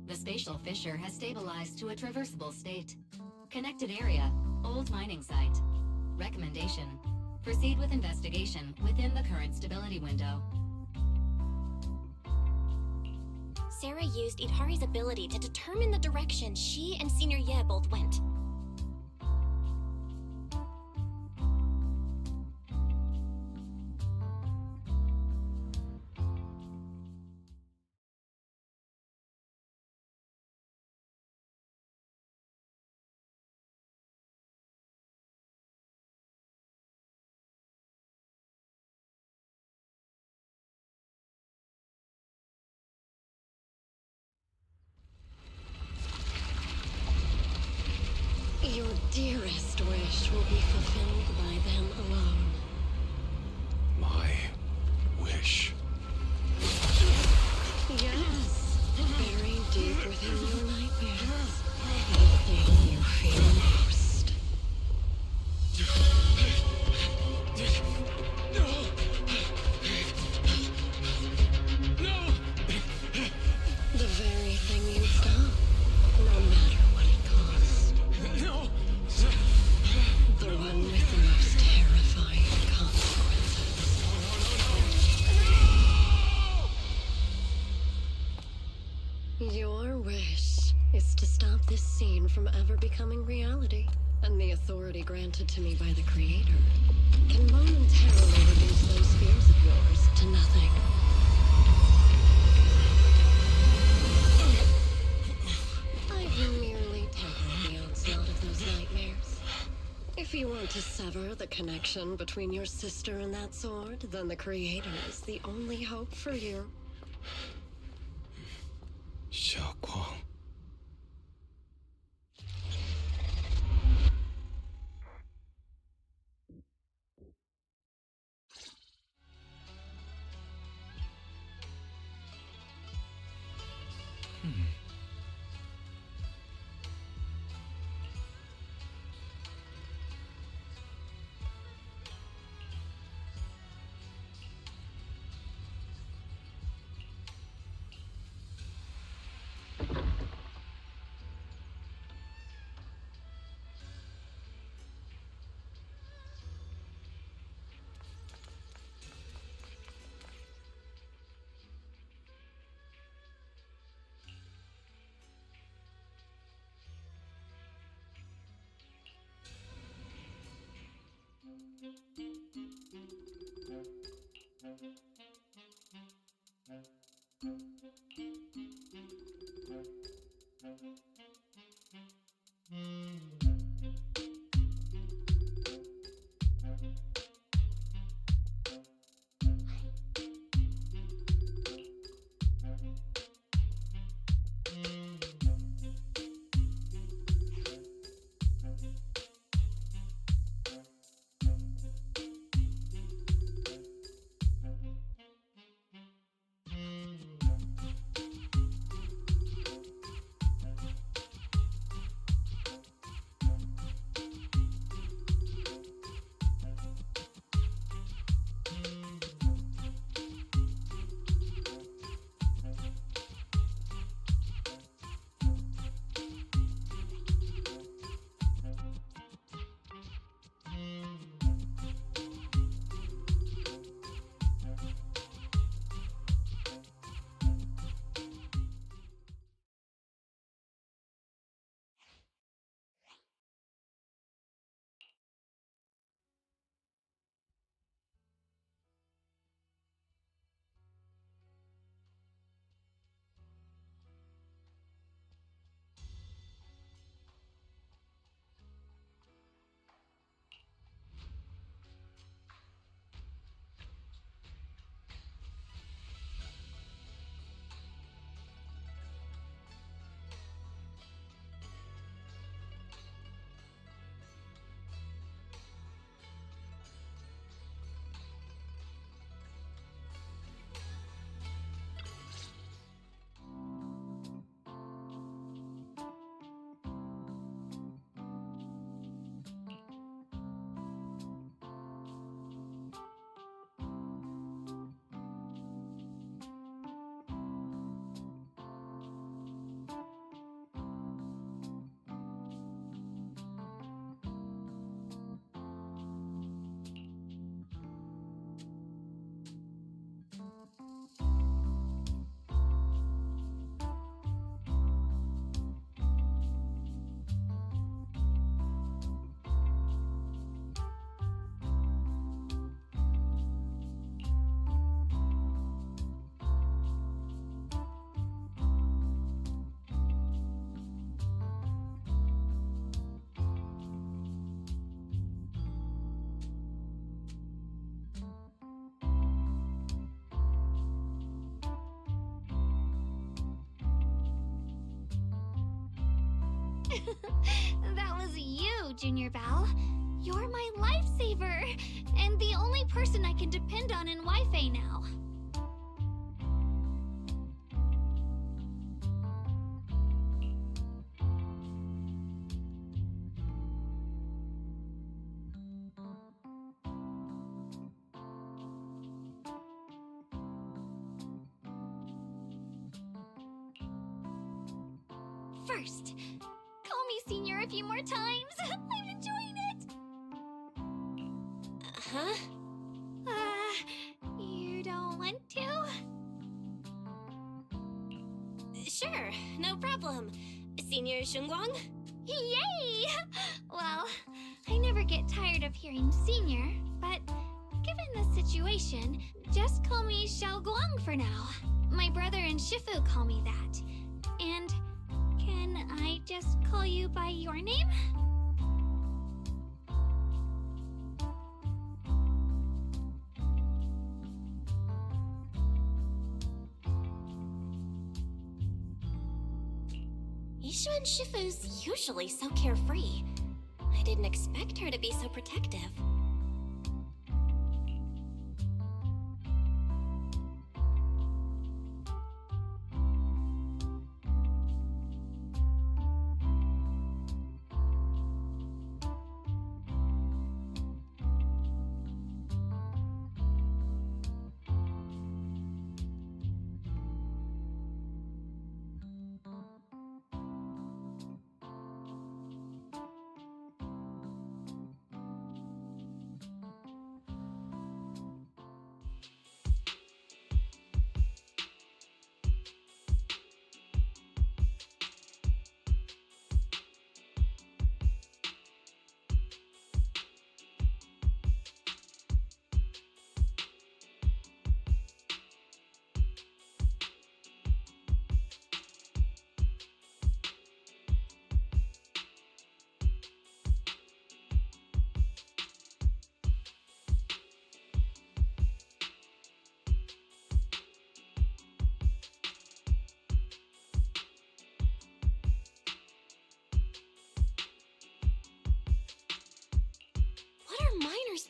The spatial fissure has stabilized to a traversable state. Connected area, old mining site. Recommendation: proceed with investigation within the current stability window. Sarah used Idhari's ability to determine the direction she and Senior Ye both went. Your dearest wish will be fulfilled by them alone. My wish. Yes, buried deep within your nightmares. The thing you fear most. The very thing you stop, no matter what it costs. The one with the most terrifying consequences. Your wish is to stop this scene from ever becoming reality, and the authority granted to me by the Creator can momentarily reduce those fears of yours to nothing. I've merely tempered the onslaught of those nightmares. If you want to sever the connection between your sister and that sword, then the Creator is the only hope for you. 小光。That was you, Junior Val. You're my lifesaver, and the only person I can depend on in Wi-Fi now. First, call me Senior a few more times. I'm enjoying it. Huh? You don't want to? Sure, no problem. Senior Shunguang? Yay! Well, I never get tired of hearing Senior, but given the situation, just call me Xiao Guang for now. My brother and Shifu call me that. And can I just call you by your name? Ishu and Shifu's usually so carefree. I didn't expect her to be so protective.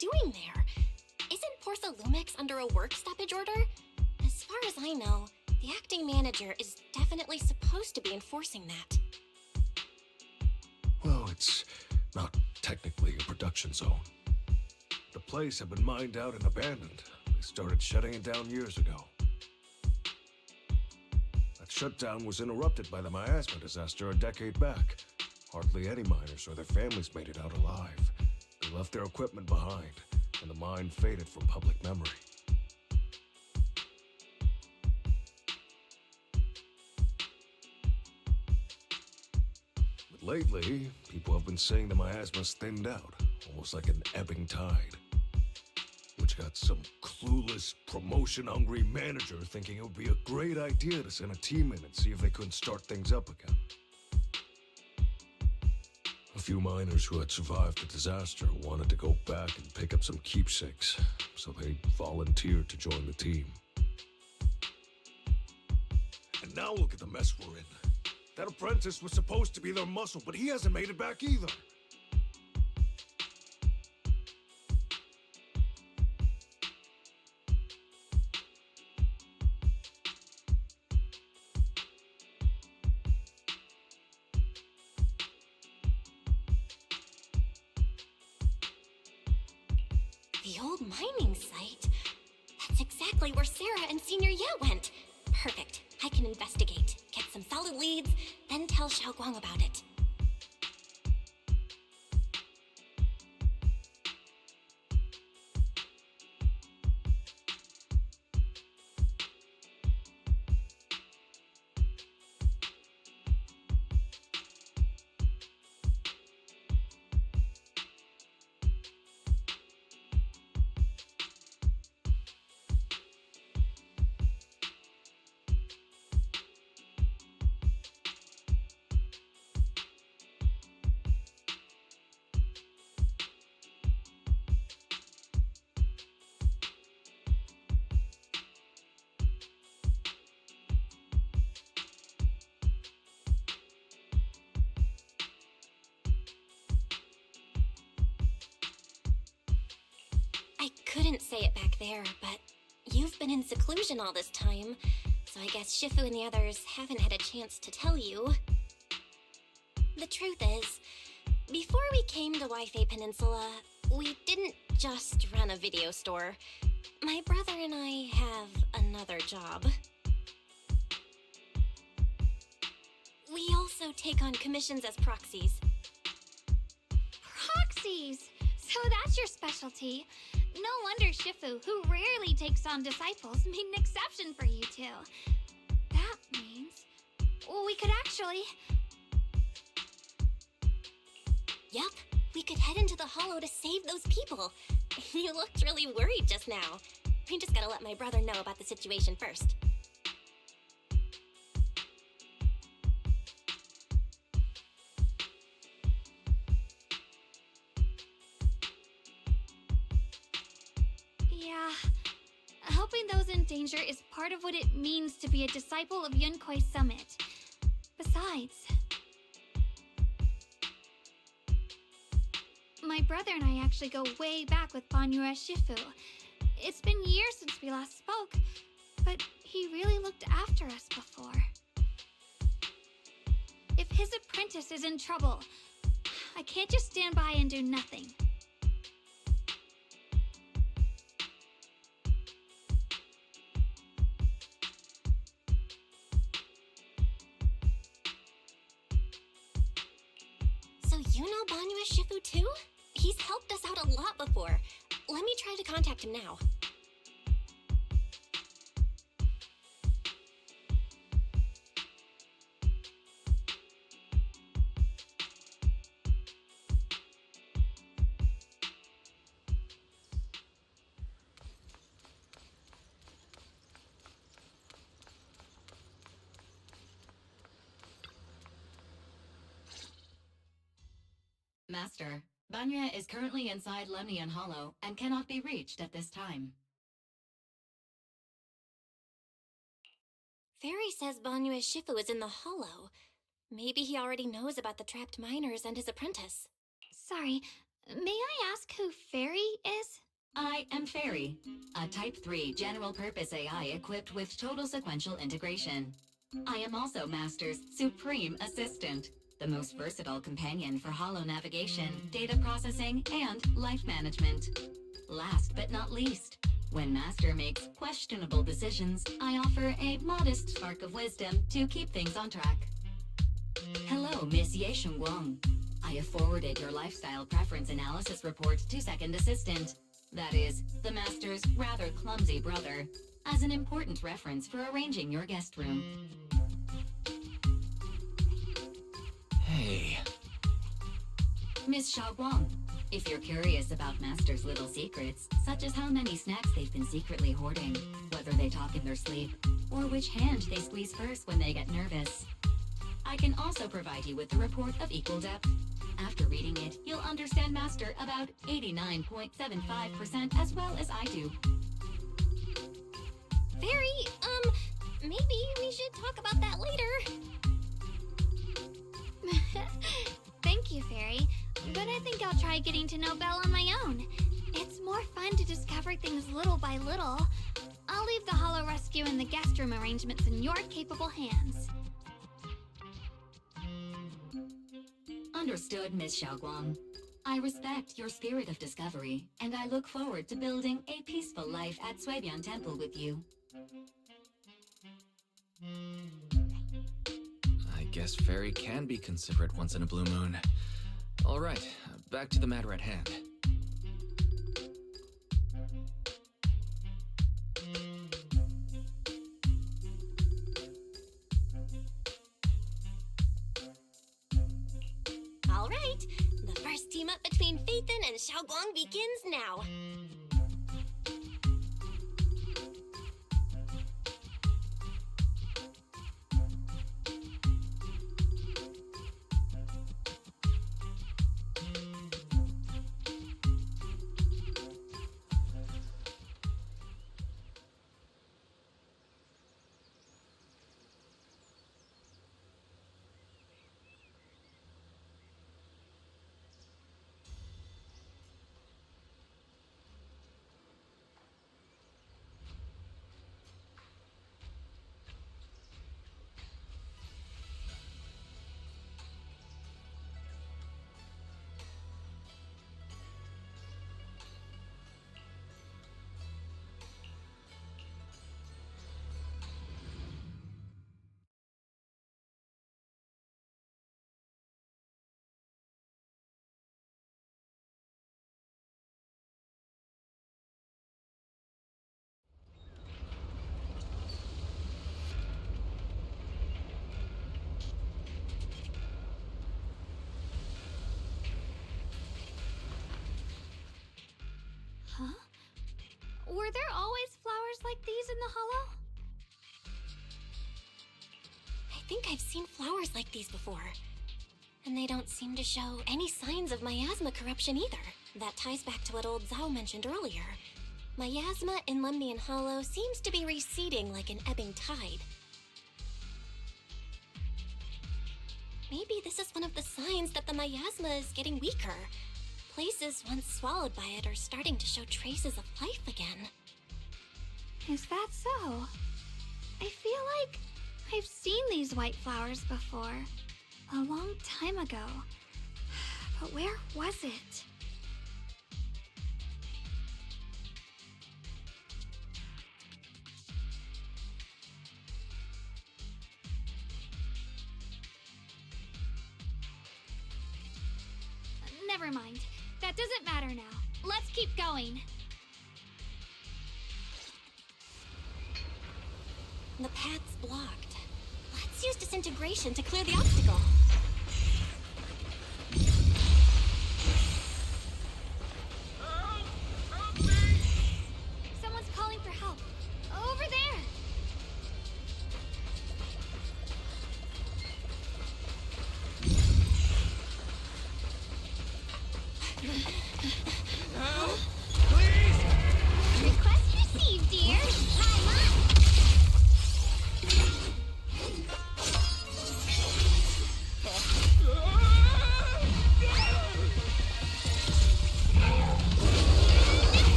Doing there? Isn't Portha Lumix under a work stoppage order? As far as I know, the acting manager is definitely supposed to be enforcing that. Well, it's not technically a production zone. The place had been mined out and abandoned. They started shutting it down years ago. That shutdown was interrupted by the miasma disaster a decade back. Hardly any miners or their families made it out alive. They left their equipment behind, and the mine faded from public memory. But lately, people have been saying the miasma's thinned out, almost like an ebbing tide. Which got some clueless, promotion-hungry manager thinking it would be a great idea to send a team in and see if they couldn't start things up again. A few miners who had survived the disaster wanted to go back and pick up some keepsakes, so they volunteered to join the team. And now look at the mess we're in. That apprentice was supposed to be their muscle, but he hasn't made it back either. The old mining site? That's exactly where Sarah and Senior Ye went. Perfect. I can investigate, get some solid leads, then tell Xiao Guang about it. couldn't say it back there, but you've been in seclusion all this time, so I guess Shifu and the others haven't had a chance to tell you. The truth is, before we came to Wi-Fi Peninsula, we didn't just run a video store. My brother and I have another job. We also take on commissions as proxies. Proxies! So that's your specialty. No wonder Shifu, who rarely takes on disciples, made an exception for you two. That means... well, we could actually... Yup, we could head into the hollow to save those people. You looked really worried just now. I just gotta let my brother know about the situation first. Yeah, helping those in danger is part of what it means to be a disciple of Yunkoi Summit. Besides, my brother and I actually go way back with Banyue Shifu. It's been years since we last spoke, but he really looked after us before. If his apprentice is in trouble, I can't just stand by and do nothing. So you know Banyue Shifu too? He's helped us out a lot before. Let me try to contact him now. Master, Banya is currently inside Lemnian Hollow and cannot be reached at this time. Fairy says Banyue Shifu is in the hollow. Maybe he already knows about the trapped miners and his apprentice. Sorry, may I ask who Fairy is? I am Fairy, a Type 3 general-purpose AI equipped with total sequential integration. I am also Master's supreme assistant, the most versatile companion for hollow navigation, data processing, and life management. Last but not least, when Master makes questionable decisions, I offer a modest spark of wisdom to keep things on track. Hello, Miss Ye Shunguang. I have forwarded your lifestyle preference analysis report to Second Assistant, that is, the Master's rather clumsy brother, as an important reference for arranging your guest room. Hey. Miss Xiaoguang, if you're curious about Master's little secrets, such as how many snacks they've been secretly hoarding, whether they talk in their sleep, or which hand they squeeze first when they get nervous, I can also provide you with a report of equal depth. After reading it, you'll understand Master about 89.75% as well as I do. Fairy, maybe we should talk about that later. Thank you, Fairy, but I think I'll try getting to know Belle on my own. It's more fun to discover things little by little. I'll leave the Hollow Rescue and the guest room arrangements in your capable hands. Understood, Miss Xiaoguang. I respect your spirit of discovery, and I look forward to building a peaceful life at Suibian Temple with you. I guess Fairy can be considerate once in a blue moon. All right, back to the matter at hand. All right, the first team up between Phaethon and Xiaoguang begins now. Were there always flowers like these in the hollow? I think I've seen flowers like these before. And they don't seem to show any signs of miasma corruption either. That ties back to what old Zhao mentioned earlier. Miasma in Lemnian Hollow seems to be receding like an ebbing tide. Maybe this is one of the signs that the miasma is getting weaker. Places once swallowed by it are starting to show traces of life again. Is that so? I feel like I've seen these white flowers before. A long time ago. But where was it? Never mind. That doesn't matter now. Let's keep going. The path's blocked. Let's use disintegration to clear the obstacle. Someone's calling for help. Over there! Help! Please! Request received, dear. Time up!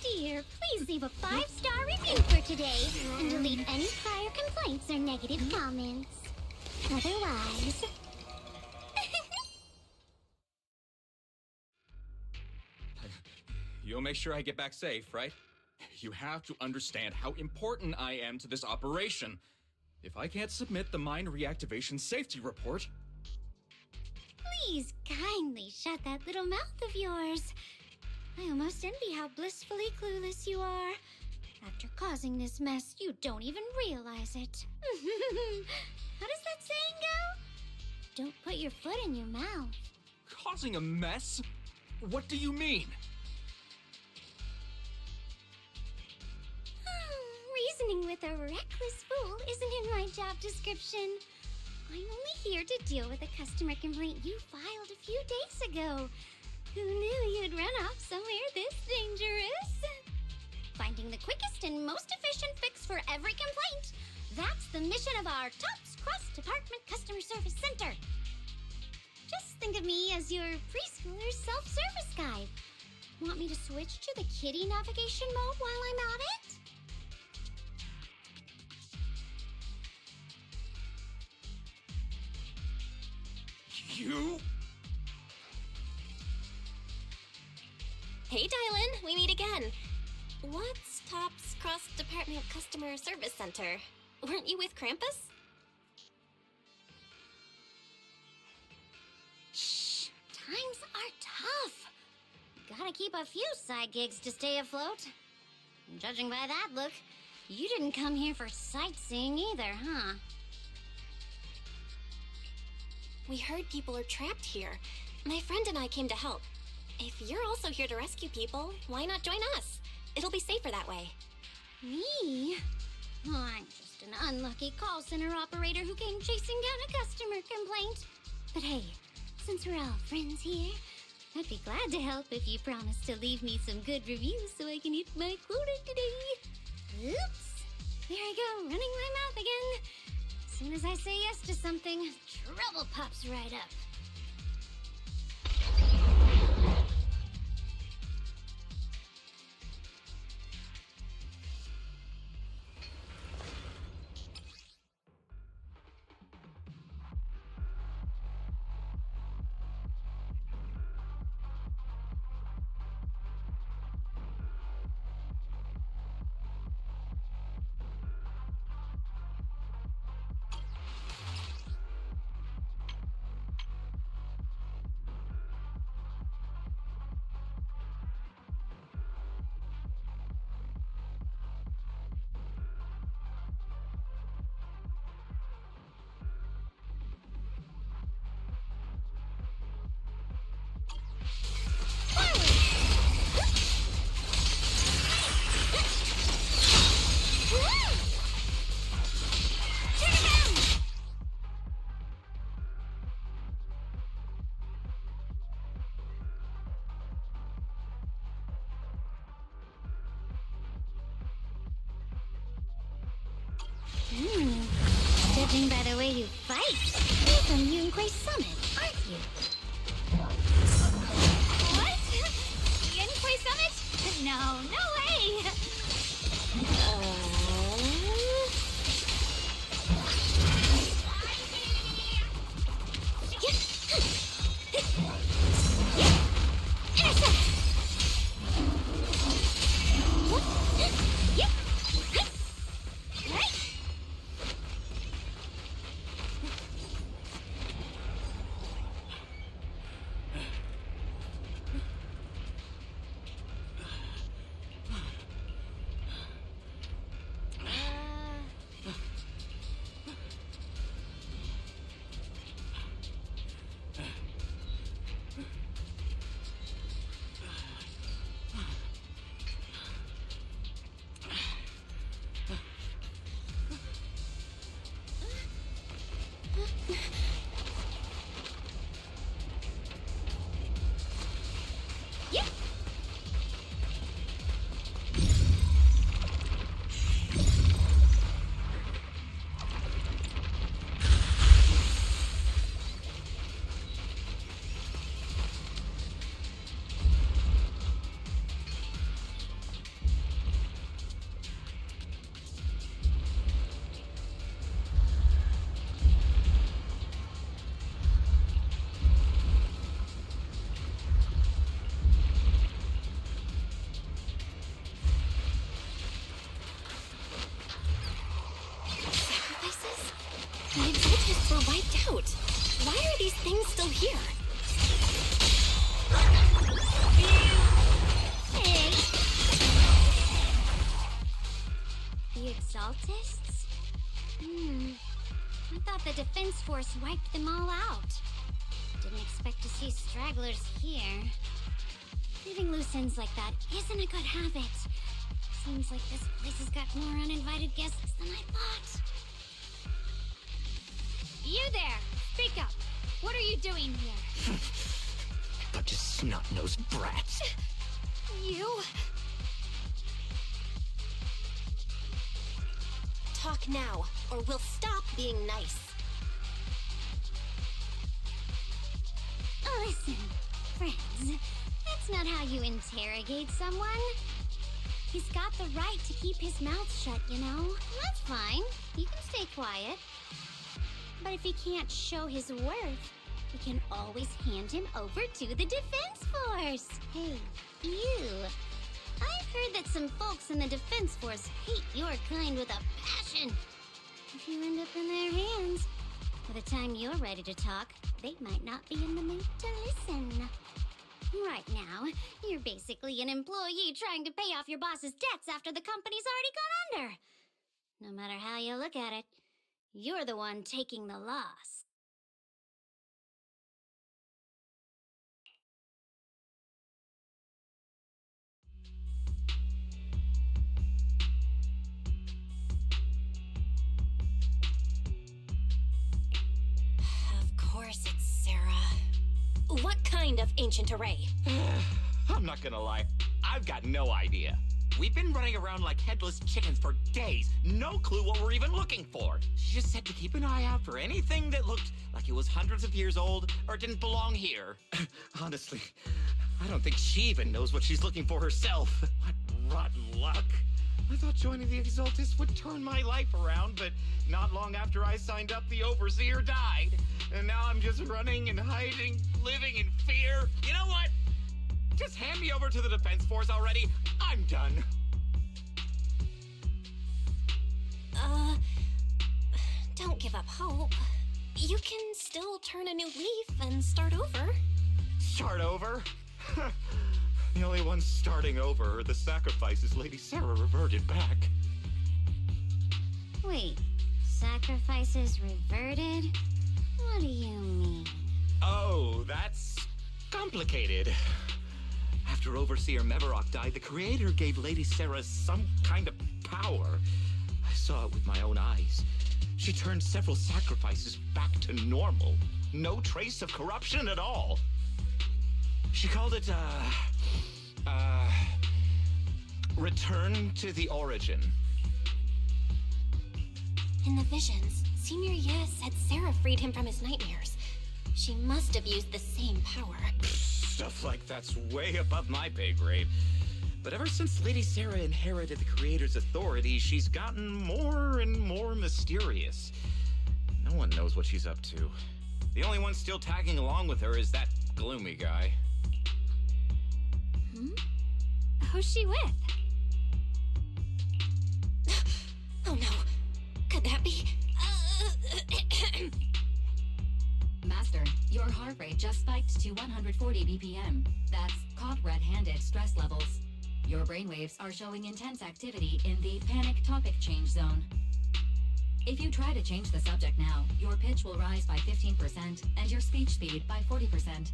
Dear, please leave a 5-star review for today and delete any prior complaints or negative comments. Otherwise... You'll make sure I get back safe, right? You have to understand how important I am to this operation. If I can't submit the mine reactivation safety report... Please kindly shut that little mouth of yours. I almost envy how blissfully clueless you are. After causing this mess, you don't even realize it. How does that saying go? Don't put your foot in your mouth. Causing a mess? What do you mean? Reasoning with a reckless fool isn't in my job description. I'm only here to deal with a customer complaint you filed a few days ago. Who knew you'd run off somewhere this dangerous? Finding the quickest and most efficient fix for every complaint. That's the mission of our TOPS Cross-Department Customer Service Center. Just think of me as your preschooler's self-service guide. Want me to switch to the kiddie navigation mode while I'm at it? You? Hey, Dylan, we meet again. What's TOPS Cross-Department Customer Service Center? Weren't you with Krampus? Shh, times are tough. Gotta keep a few side gigs to stay afloat. Judging by that look, you didn't come here for sightseeing either, huh? We heard people are trapped here. My friend and I came to help. If you're also here to rescue people, why not join us? It'll be safer that way. Me? Oh, I'm just an unlucky call center operator who came chasing down a customer complaint. But hey, since we're all friends here, I'd be glad to help if you promise to leave me some good reviews so I can hit my quota today. Oops! There I go, running my mouth again. As soon as I say yes to something, trouble pops right up. Judging by the way you fight, you're from Unvoiced Summit, aren't you? What? Yunquay Summit? No, no way! My exaltists were wiped out. Why are these things still here? Hey! The Exaltists? I thought the Defense Force wiped them all out. Didn't expect to see stragglers here. Leaving loose ends like that isn't a good habit. Seems like this place has got more uninvited guests than I thought. You there! Speak up! What are you doing here? Bunch of snot-nosed brats. You? Talk now, or we'll stop being nice. Listen, friends, that's not how you interrogate someone. He's got the right to keep his mouth shut, you know? That's fine. He can stay quiet. But if he can't show his worth, we can always hand him over to the Defense Force. Hey, you. I've heard that some folks in the Defense Force hate your kind with a passion. If you end up in their hands, by the time you're ready to talk, they might not be in the mood to listen. Right now, you're basically an employee trying to pay off your boss's debts after the company's already gone under. No matter how you look at it, you're the one taking the loss. Of course it's Sarah. What kind of ancient array? I'm not gonna lie, I've got no idea. We've been running around like headless chickens for days. No clue what we're even looking for. She just said to keep an eye out for anything that looked like it was hundreds of years old or didn't belong here. Honestly, I don't think she even knows what she's looking for herself. What rotten luck. I thought joining the Exaltists would turn my life around, but not long after I signed up, the Overseer died. And now I'm just running and hiding, living in fear. You know what? Just hand me over to the Defense Force already. I'm done. Don't give up hope. You can still turn a new leaf and start over. Start over? The only ones starting over are the sacrifices Lady Sarah reverted back. Wait, sacrifices reverted? What do you mean? Oh, that's complicated. After Overseer Mevarok died, the Creator gave Lady Sarah some kind of power. I saw it with my own eyes. She turned several sacrifices back to normal. No trace of corruption at all. She called it, Return to the Origin. In the visions, Senior Ye said Sarah freed him from his nightmares. She must have used the same power. Stuff like that's way above my pay grade. But ever since Lady Sarah inherited the Creator's authority, she's gotten more and more mysterious. No one knows what she's up to. The only one still tagging along with her is that gloomy guy. Who's she with? Oh no. Could that be? Master, your heart rate just spiked to 140 BPM. That's caught red-handed stress levels. Your brainwaves are showing intense activity in the panic topic change zone. If you try to change the subject now, your pitch will rise by 15% and your speech speed by 40%.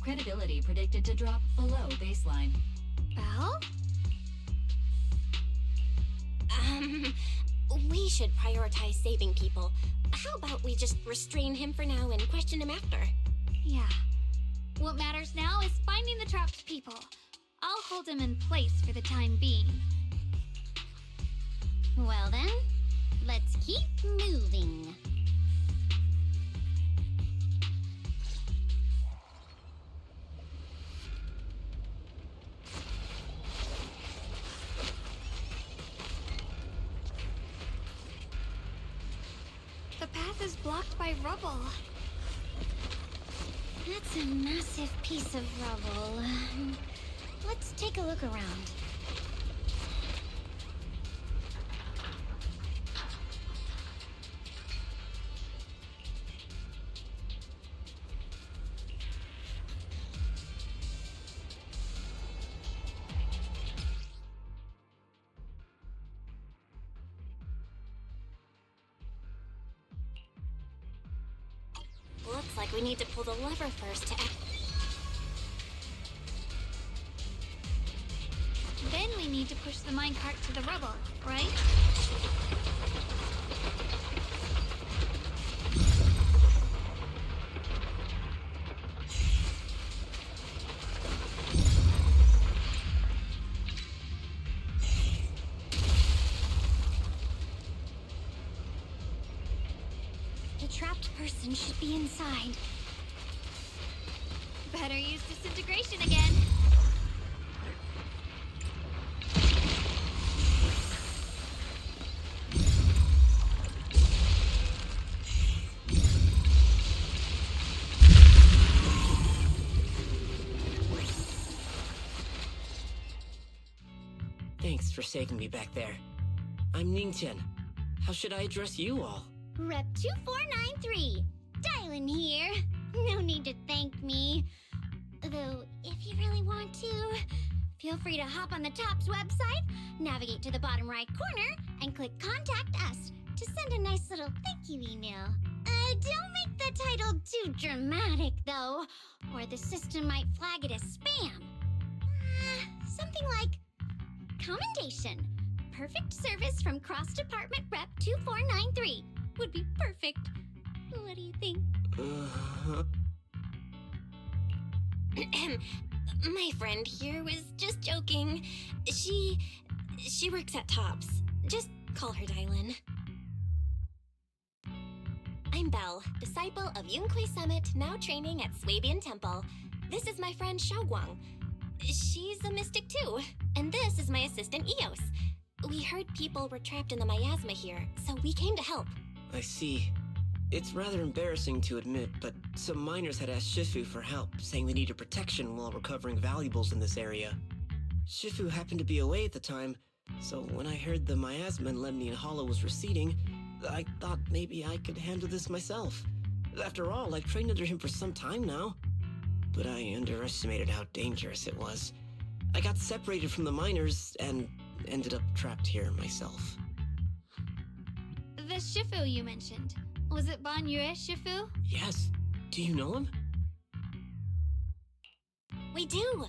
Credibility predicted to drop below baseline. Belle? We should prioritize saving people. How about we just restrain him for now and question him after? Yeah. What matters now is finding the trapped people. I'll hold him in place for the time being. Well then, let's keep moving. The path is blocked by rubble. That's a massive piece of rubble. Let's take a look around. Looks like we need to pull the lever first to act. Then we need to push the minecart to the rubble, right? The trapped person should be inside. Better use disintegration again. Thanks for saving me back there. I'm Ningtian. How should I address you all? Rep 2493. Dylan here. No need to thank me. Though, if you really want to, feel free to hop on the TOPS website, navigate to the bottom right corner, and click Contact Us to send a nice little thank you email. Don't make the title too dramatic, though, or the system might flag it as spam. Something like Commendation. Perfect service from Cross Department Rep 2493 would be perfect. What do you think? My friend here was just joking. She works at TOPS. Just call her Dylan. I'm Belle, disciple of Yunhui Summit, now training at Swabian Temple. This is my friend Xiaoguang. She's a mystic too. And this is my assistant Eos. We heard people were trapped in the miasma here, so we came to help. I see. It's rather embarrassing to admit, but some miners had asked Shifu for help, saying they needed protection while recovering valuables in this area. Shifu happened to be away at the time, so when I heard the miasma in Lemnian Hollow was receding, I thought maybe I could handle this myself. After all, I've trained under him for some time now. But I underestimated how dangerous it was. I got separated from the miners and ended up trapped here myself. The Shifu you mentioned. Was it Ban Yue Shifu? Yes. Do you know him? We do!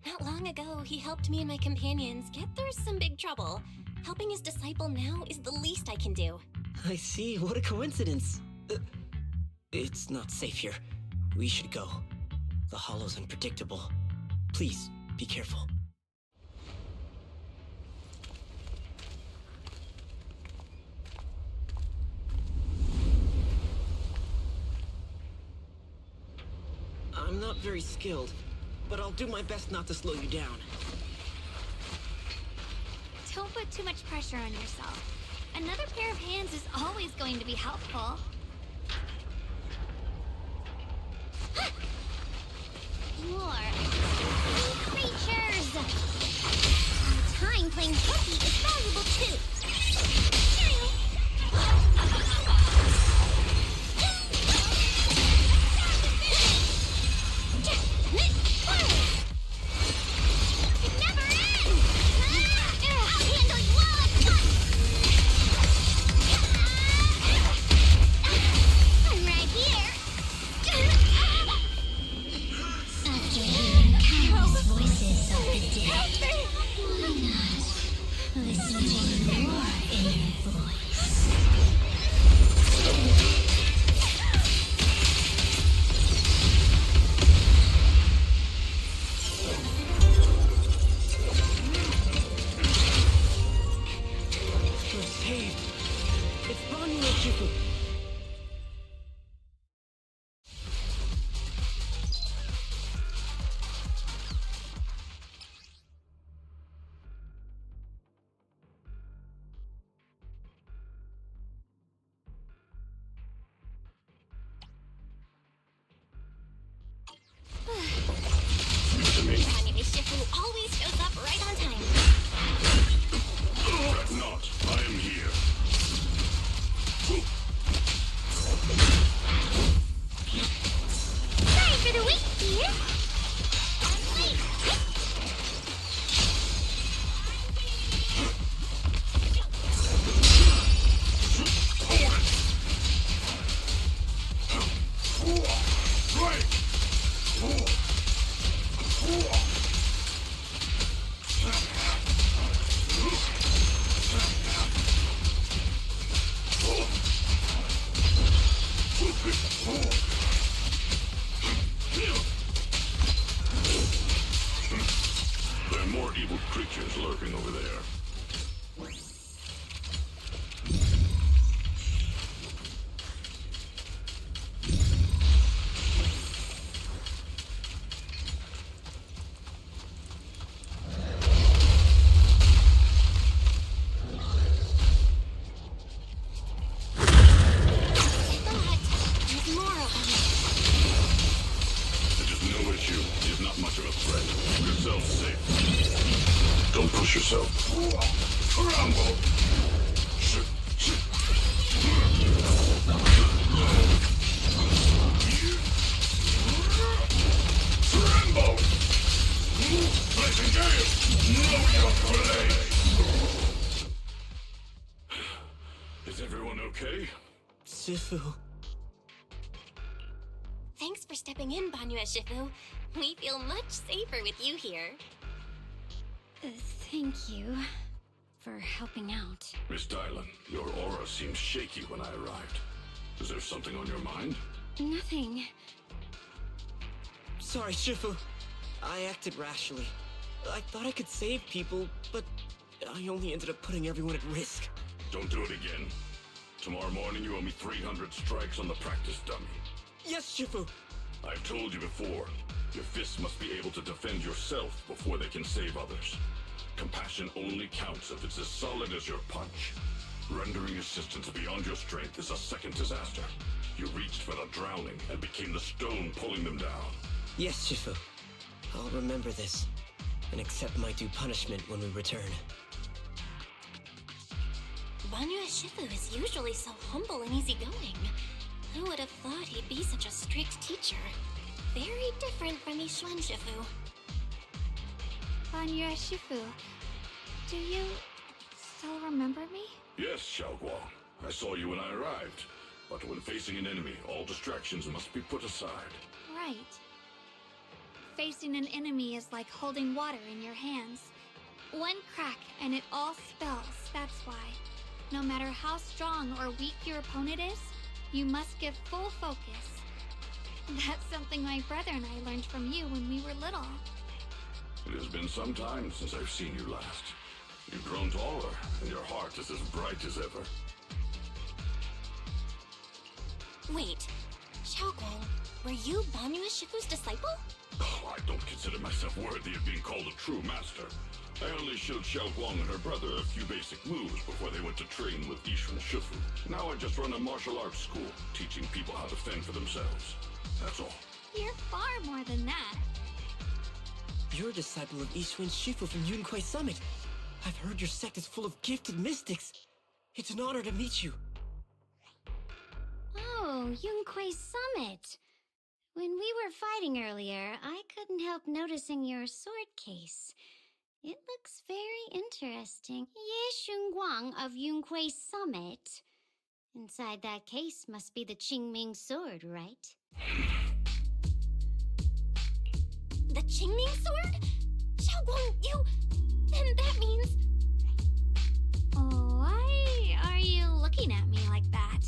Not long ago, he helped me and my companions get through some big trouble. Helping his disciple now is the least I can do. I see. What a coincidence. It's not safe here. We should go. The hollow's unpredictable. Please, be careful. I'm not very skilled, but I'll do my best not to slow you down. Don't put too much pressure on yourself. Another pair of hands is always going to be helpful. More creatures! Time playing hooky is valuable too. It never ends! I'll handle you all at once! I'm right here! After hearing countless voices of the dead, why not listen to your inner voice? We're saved. It's Banyu and Shifu. Anime Shifu always shows up right on time. Fret not, I am here. Sorry for the wait, dear. I'm late. There are more evil creatures lurking over there. There's more of them. It is no issue. It is not much of a threat. Keep yourself safe. Don't push yourself. Rumble! Tremble! Let's engage! Know your place! Is everyone okay? Shifu. Thanks for stepping in, Banyu and Shifu. We feel much safer with you here. Thank you for helping out. Miss Dylan, your aura seemed shaky when I arrived. Is there something on your mind? Nothing. Sorry, Shifu. I acted rashly. I thought I could save people, but I only ended up putting everyone at risk. Don't do it again. Tomorrow morning you owe me 300 strikes on the practice dummy. Yes, Shifu. I've told you before, your fists must be able to defend yourself before they can save others. Compassion only counts if it's as solid as your punch. Rendering assistance beyond your strength is a second disaster. You reached for the drowning and became the stone pulling them down. Yes, Shifu. I'll remember this and accept my due punishment when we return. Banyu and Shifu is usually so humble and easygoing. Who would have thought he'd be such a strict teacher? Very different from Ishuan Shifu. Banyu Shifu, do you still remember me? Yes, Xiaoguang. I saw you when I arrived. But when facing an enemy, all distractions must be put aside. Right. Facing an enemy is like holding water in your hands. One crack and it all spills, that's why. No matter how strong or weak your opponent is, you must give full focus. That's something my brother and I learned from you when we were little. It has been some time since I've seen you last. You've grown taller, and your heart is as bright as ever. Wait, Xiaoguang, were you Banyue Shifu's disciple? Oh, I don't consider myself worthy of being called a true master. I only showed Xiaoguang and her brother a few basic moves before they went to train with Yishun Shifu. Now I just run a martial arts school, teaching people how to fend for themselves. That's all. You're far more than that. You're a disciple of Ishun Shifu from Yunquai Summit. I've heard your sect is full of gifted mystics. It's an honor to meet you. Oh, Yunquai Summit. When we were fighting earlier, I couldn't help noticing your sword case. It looks very interesting. Ye Shunguang of Yunquai Summit. Inside that case must be the Qingming sword, right? The Qingming sword? Xiaoguang, you... Then that means... Why are you looking at me like that?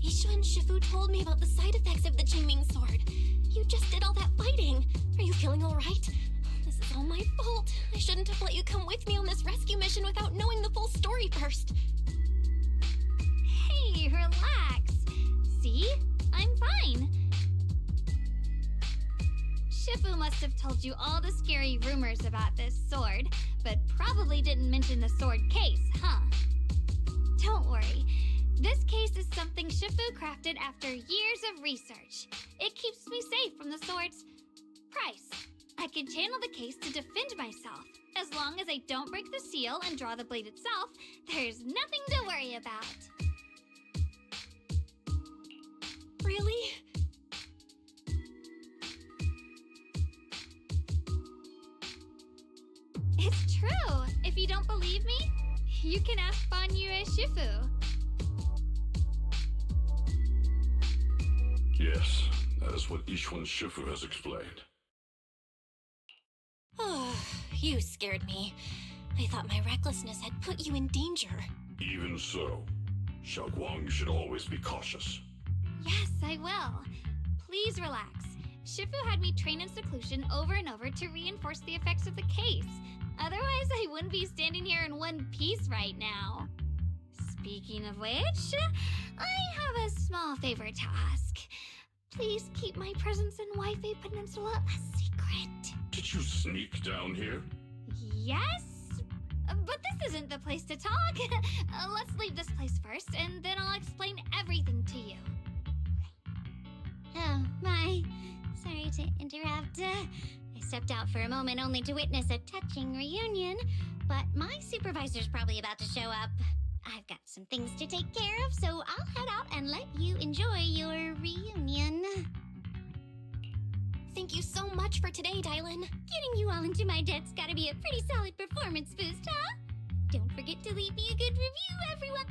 Yishun Shifu told me about the side effects of the Qingming sword. You just did all that fighting. Are you feeling all right? This is all my fault. I shouldn't have let you come with me on this rescue mission without knowing the full story first. Hey, relax. See? I'm fine. Shifu must have told you all the scary rumors about this sword, but probably didn't mention the sword case, huh? Don't worry. This case is something Shifu crafted after years of research. It keeps me safe from the sword's price. I can channel the case to defend myself. As long as I don't break the seal and draw the blade itself, there's nothing to worry about. Really? It's true. If you don't believe me, you can ask Banyue Shifu. Yes, that is what Yishun Shifu has explained. Oh, you scared me. I thought my recklessness had put you in danger. Even so, Xiaoguang, you should always be cautious. Yes, I will. Please relax. Shifu had me train in seclusion over and over to reinforce the effects of the case. Otherwise, I wouldn't be standing here in one piece right now. Speaking of which, I have a small favor to ask. Please keep my presence in Wi-Fi Peninsula a secret. Did you sneak down here? Yes? But this isn't the place to talk. Let's leave this place first, and then I'll explain everything to you. Oh, my. Sorry to interrupt. I stepped out for a moment only to witness a touching reunion, but my supervisor's probably about to show up. I've got some things to take care of, so I'll head out and let you enjoy your reunion. Thank you so much for today, Dylan. Getting you all into my debt's gotta be a pretty solid performance boost, huh? Don't forget to leave me a good review, everyone!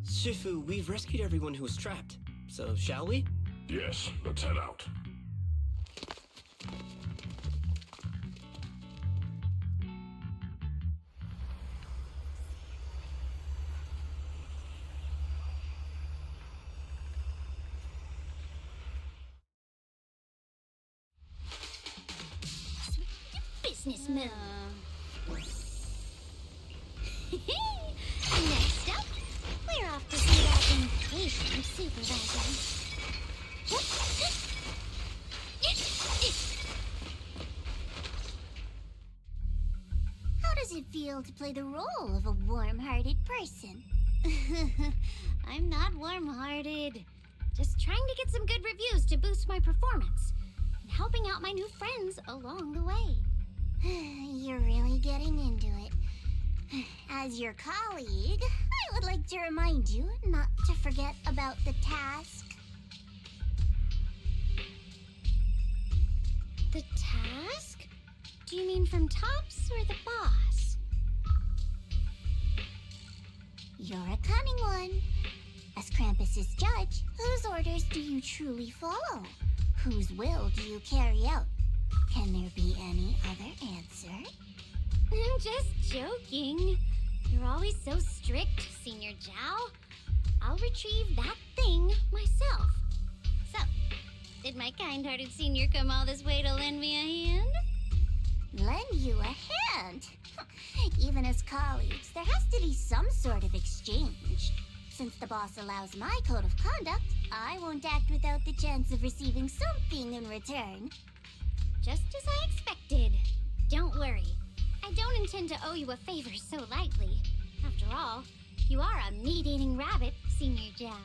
Shifu, we've rescued everyone who was trapped. So, shall we? Yes, let's head out. Business move. Next up, we're off to see that impatient supervisor. How does it feel to play the role of a warm-hearted person? I'm not warm-hearted. Just trying to get some good reviews to boost my performance. And helping out my new friends along the way. You're really getting into it. As your colleague, I would like to remind you not to forget about the task. The task? Do you mean from Tops or the boss? You're a cunning one. As Krampus's judge, whose orders do you truly follow? Whose will do you carry out? Can there be any other answer? I'm just joking. You're always so strict, Senior Zhao. I'll retrieve that thing myself. So, did my kind-hearted senior come all this way to lend me a hand? Lend you a understand. Even as colleagues, there has to be some sort of exchange. Since the boss allows my code of conduct, I won't act without the chance of receiving something in return. Just as I expected. Don't worry. I don't intend to owe you a favor so lightly. After all, you are a meat-eating rabbit, Senior Zhao.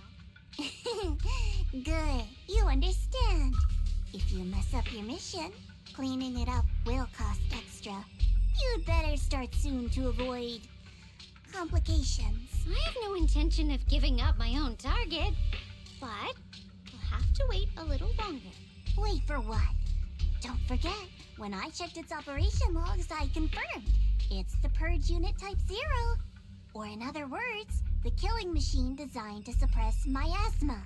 Good, you understand. If you mess up your mission, cleaning it up will cost extra. You'd better start soon to avoid complications. I have no intention of giving up my own target, but we'll have to wait a little longer. Wait for what? Don't forget, when I checked its operation logs, I confirmed. It's the Purge Unit Type 0. Or in other words, the killing machine designed to suppress miasma.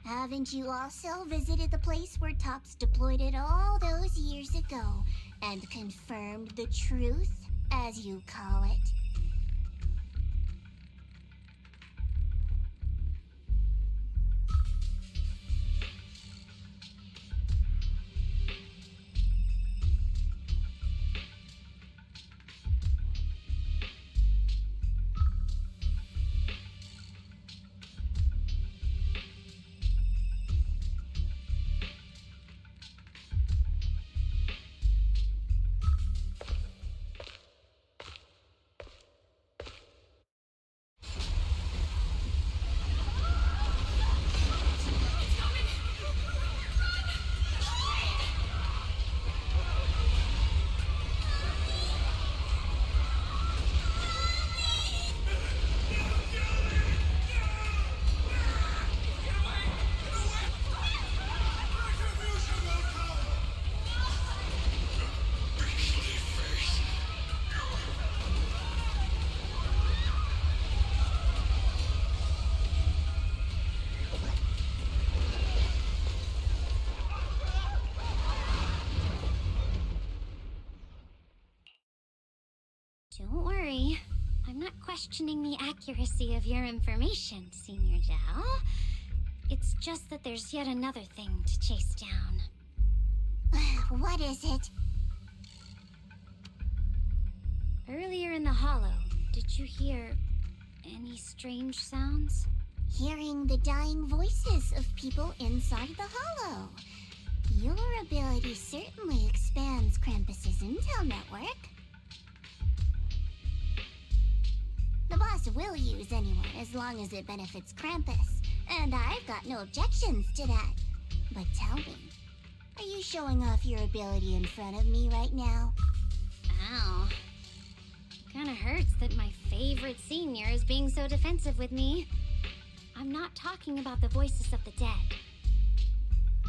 Haven't you also visited the place where Tops deployed it all those years ago and confirmed the truth, as you call it? Don't worry. I'm not questioning the accuracy of your information, Senior Zhao. It's just that there's yet another thing to chase down. What is it? Earlier in the hollow, did you hear any strange sounds? Hearing the dying voices of people inside the hollow. Your ability certainly expands Krampus's intel network. The boss will use anyone as long as it benefits Krampus, and I've got no objections to that. But tell me, are you showing off your ability in front of me right now? Ow. Kinda hurts that my favorite senior is being so defensive with me. I'm not talking about the voices of the dead.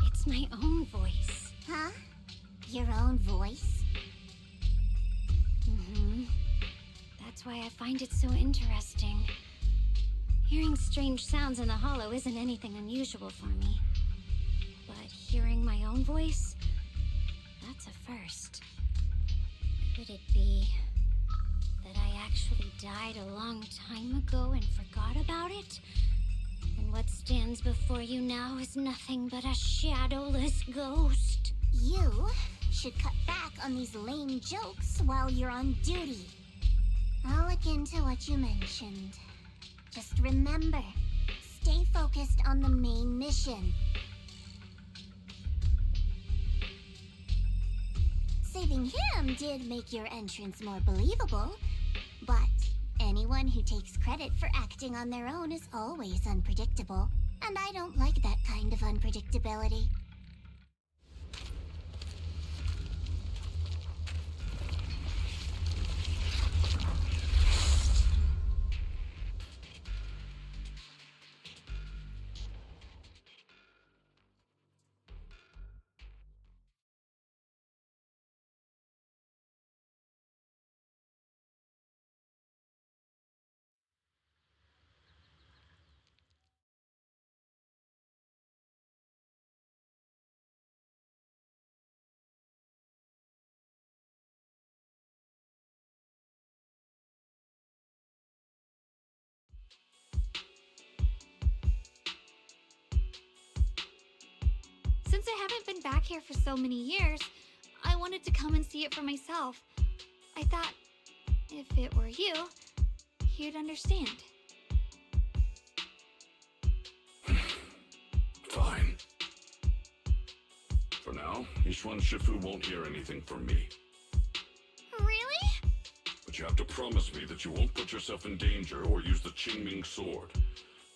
It's my own voice. Huh? Your own voice? Mm-hmm. That's why I find it so interesting. Hearing strange sounds in the hollow isn't anything unusual for me. But hearing my own voice, that's a first. Could it be that I actually died a long time ago and forgot about it? And what stands before you now is nothing but a shadowless ghost. You should cut back on these lame jokes while you're on duty. I'll look into what you mentioned. Just remember, stay focused on the main mission. Saving him did make your entrance more believable, but anyone who takes credit for acting on their own is always unpredictable, and I don't like that kind of unpredictability. Since I haven't been back here for so many years, I wanted to come and see it for myself. I thought if it were you, you'd understand. Fine. For now, Ishwan Shifu won't hear anything from me. Really? But you have to promise me that you won't put yourself in danger or use the Qingming sword.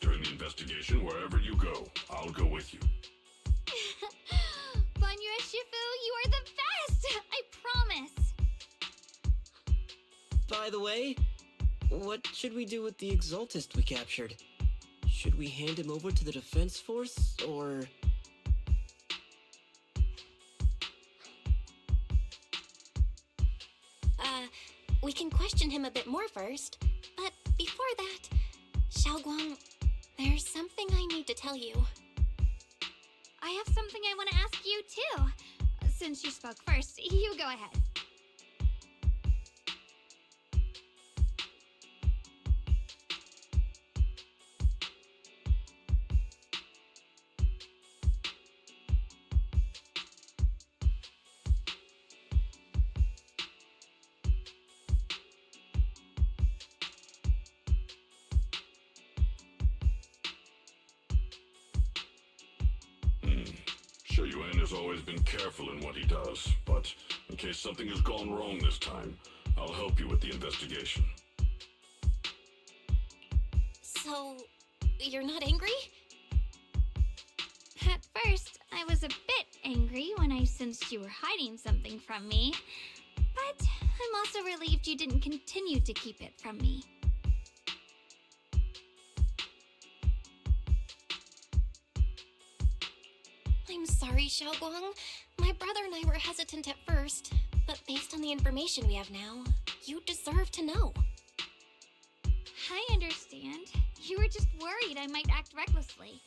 During the investigation, wherever you go, I'll go with you. Banyue Shifu, you are the best! I promise! By the way, what should we do with the Exaltist we captured? Should we hand him over to the defense force, or... We can question him a bit more first. But before that, Xiaoguang, there's something I need to tell you. I have something I want to ask you, too. Since you spoke first, you go ahead. Yuan has always been careful in what he does, but in case something has gone wrong this time, I'll help you with the investigation. So, you're not angry? At first, I was a bit angry when I sensed you were hiding something from me. But I'm also relieved you didn't continue to keep it from me. I'm sorry, Xiaoguang. My brother and I were hesitant at first, but based on the information we have now, you deserve to know. I understand. You were just worried I might act recklessly.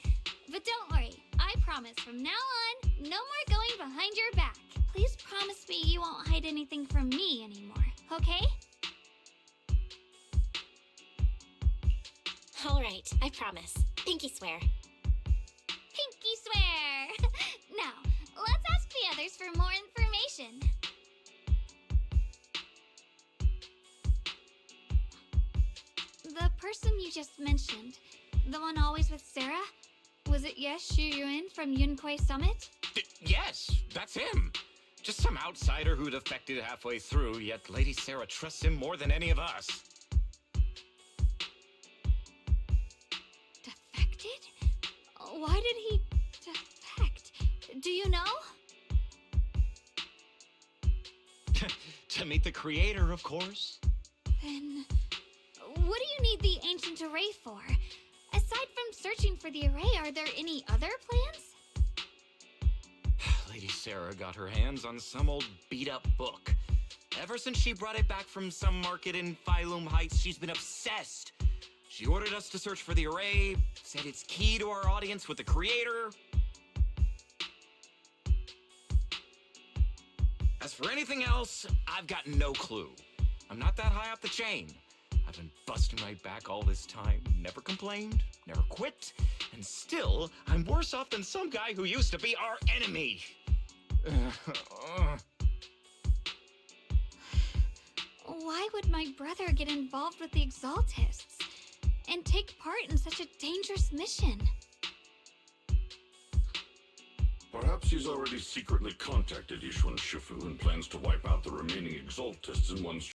But don't worry, I promise from now on, no more going behind your back. Please promise me you won't hide anything from me anymore, okay? Alright, I promise. Pinky swear. Pinky swear! Now, let's ask the others for more information. The person you just mentioned, the one always with Sarah, was it Xu Yuan from Yunquei Summit? Yes, that's him. Just some outsider who defected halfway through, yet Lady Sarah trusts him more than any of us. Defected? Why did he defect? Do you know? To meet the creator, of course. Then, what do you need the ancient array for? Aside from searching for the array, are there any other plans? Lady Sarah got her hands on some old beat-up book. Ever since she brought it back from some market in Phylum Heights, she's been obsessed. She ordered us to search for the array, said it's key to our audience with the creator. As for anything else, I've got no clue. I'm not that high up the chain. I've been busting my back all this time, never complained, never quit, and still, I'm worse off than some guy who used to be our enemy. Why would my brother get involved with the Exaltists and take part in such a dangerous mission? Perhaps he's already secretly contacted Ishwan Shifu and plans to wipe out the remaining Exaltists in one